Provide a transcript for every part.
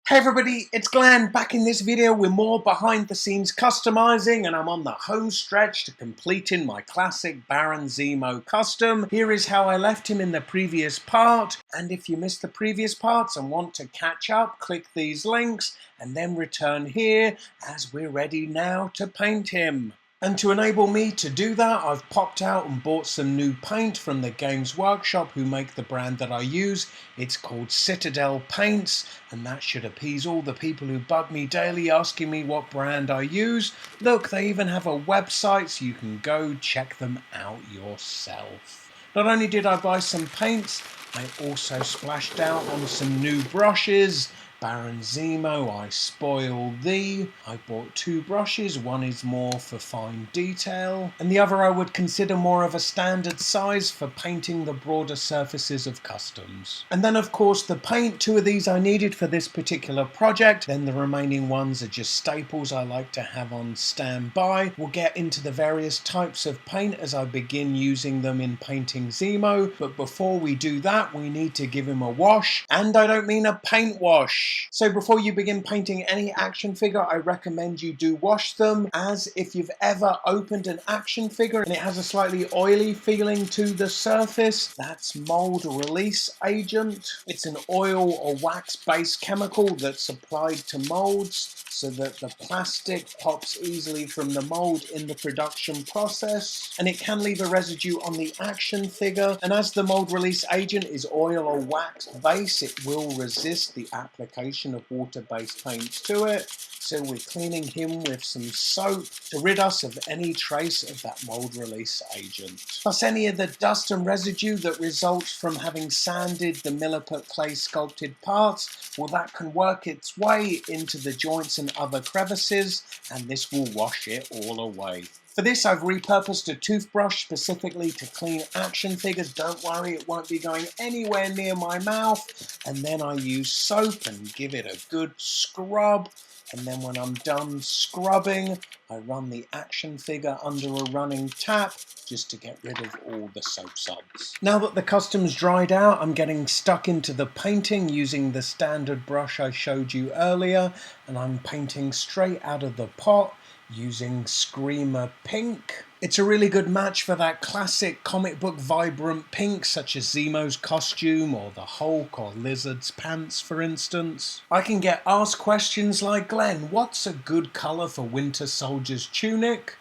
Hey everybody, it's Glenn. Back in this video with more behind the scenes customizing, and I'm on the home stretch to completing my classic Baron Zemo custom. Here is how I left him in the previous part, and if you missed the previous parts and want to catch up, click these links and then return here as we're ready now to paint him. And to enable me to do that, I've popped out and bought some new paint from the Games Workshop, who make the brand that I use. It's called Citadel Paints, and that should appease all the people who bug me daily asking me what brand I use. Look, they even have a website, so you can go check them out yourself. Not only did I buy some paints, I also splashed out on some new brushes. Baron Zemo, I spoil thee. I bought two brushes, one is more for fine detail, and the other I would consider more of a standard size for painting the broader surfaces of customs. And then of course the paint, two of these I needed for this particular project, then the remaining ones are just staples I like to have on standby. We'll get into the various types of paint as I begin using them in painting Zemo, but before we do that we need to give him a wash, and I don't mean a paint wash. So before you begin painting any action figure, I recommend you do wash them, as if you've ever opened an action figure and it has a slightly oily feeling to the surface, that's mold release agent. It's an oil or wax based chemical that's applied to molds so that the plastic pops easily from the mold in the production process, and it can leave a residue on the action figure, and as the mold release agent is oil or wax base, it will resist the application of water-based paints to it. So we're cleaning him with some soap to rid us of any trace of that mold release agent. Plus any of the dust and residue that results from having sanded the Milliput clay sculpted parts, well, that can work its way into the joints and other crevices, and this will wash it all away. For this, I've repurposed a toothbrush specifically to clean action figures. Don't worry, it won't be going anywhere near my mouth. And then I use soap and give it a good scrub. And then when I'm done scrubbing, I run the action figure under a running tap just to get rid of all the soap suds. Now that the custom's dried out, I'm getting stuck into the painting using the standard brush I showed you earlier, and I'm painting straight out of the pot using Screamer Pink. It's a really good match for that classic comic book vibrant pink, such as Zemo's costume or the Hulk or Lizard's pants, for instance. I can get asked questions like, Glenn, what's a good colour for Winter Soldier's tunic?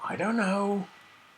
I don't know.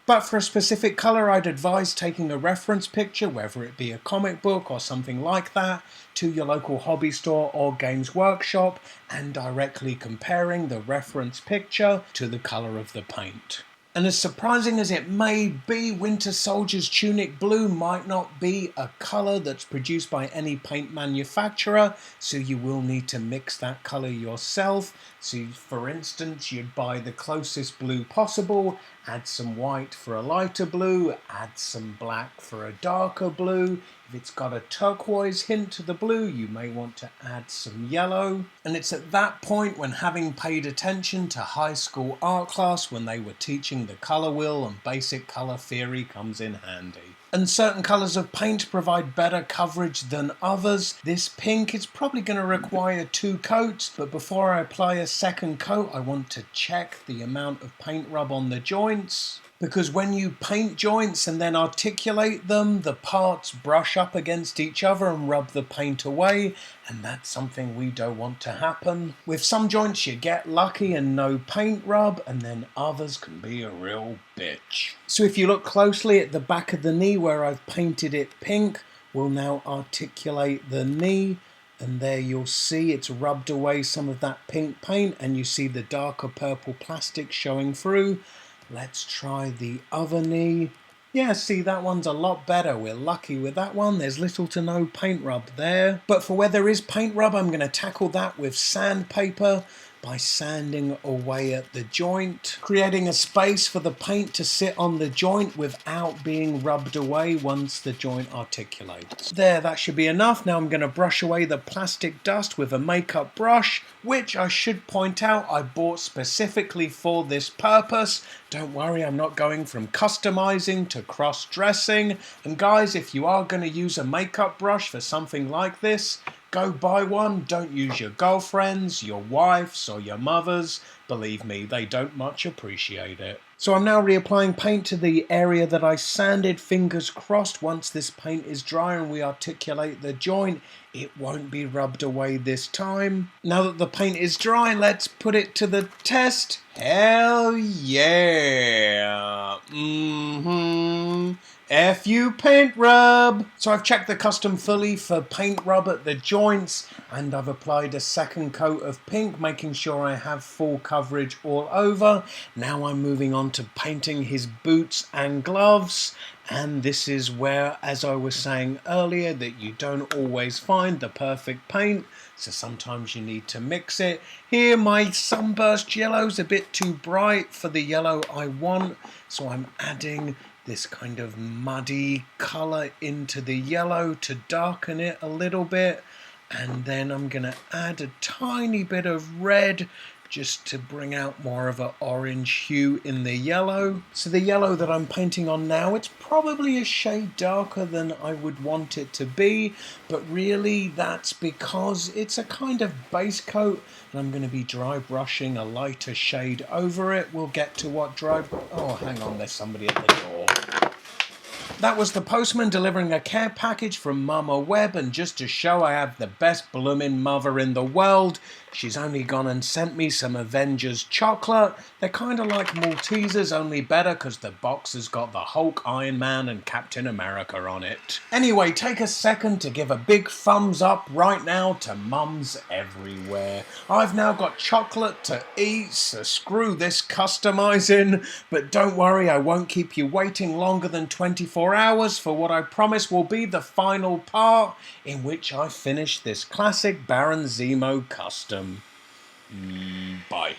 But for a specific colour, I'd advise taking a reference picture, whether it be a comic book or something like that, to your local hobby store or Games Workshop, and directly comparing the reference picture to the colour of the paint. And as surprising as it may be, Winter Soldier's tunic blue might not be a colour that's produced by any paint manufacturer, so you will need to mix that colour yourself. So for instance, you'd buy the closest blue possible, add some white for a lighter blue, add some black for a darker blue. If it's got a turquoise hint to the blue, you may want to add some yellow. And it's at that point, when having paid attention to high school art class when they were teaching the colour wheel and basic colour theory comes in handy. And certain colours of paint provide better coverage than others. This pink is probably going to require 2 coats, but before I apply a second coat, I want to check the amount of paint rub on the joints. Because when you paint joints and then articulate them, the parts brush up against each other and rub the paint away, and that's something we don't want to happen. With some joints you get lucky and no paint rub, and then others can be a real bitch. So if you look closely at the back of the knee where I've painted it pink, we'll now articulate the knee, and there you'll see it's rubbed away some of that pink paint, and you see the darker purple plastic showing through. Let's try the other knee. Yeah, see, that one's a lot better. We're lucky with that one. There's little to no paint rub there. But for where there is paint rub, I'm going to tackle that with sandpaper by sanding away at the joint, creating a space for the paint to sit on the joint without being rubbed away once the joint articulates. There, that should be enough. Now I'm going to brush away the plastic dust with a makeup brush, which I should point out I bought specifically for this purpose. Don't worry, I'm not going from customizing to cross-dressing. And guys, if you are going to use a makeup brush for something like this, Go buy one. Don't use your girlfriend's, your wife's, or your mother's. Believe me, they don't much appreciate it. So I'm now reapplying paint to the area that I sanded. Fingers crossed, once this paint is dry and we articulate the joint, it won't be rubbed away this time. Now that the paint is dry, let's put it to the test. Hell yeah! FU paint rub! So I've checked the custom fully for paint rub at the joints, and I've applied a second coat of pink, making sure I have full coverage all over. Now I'm moving on to painting his boots and gloves. And this is where, as I was saying earlier, that you don't always find the perfect paint, so sometimes you need to mix it. Here my sunburst yellow's a bit too bright for the yellow I want, so I'm adding this kind of muddy colour into the yellow to darken it a little bit. And then I'm going to add a tiny bit of red just to bring out more of an orange hue in the yellow. So the yellow that I'm painting on now, it's probably a shade darker than I would want it to be, but really that's because it's a kind of base coat, and I'm going to be dry brushing a lighter shade over it. We'll get to what oh, hang on, there's somebody at the door. That was the postman delivering a care package from Mama Webb, and just to show I have the best bloomin' mother in the world, she's only gone and sent me some Avengers chocolate. They're kind of like Maltesers, only better because the box has got the Hulk, Iron Man and Captain America on it. Anyway, take a second to give a big thumbs up right now to mums everywhere. I've now got chocolate to eat, so screw this customizing. But don't worry, I won't keep you waiting longer than 24 hours for what I promise will be the final part, in which I finish this classic Baron Zemo custom. Bye.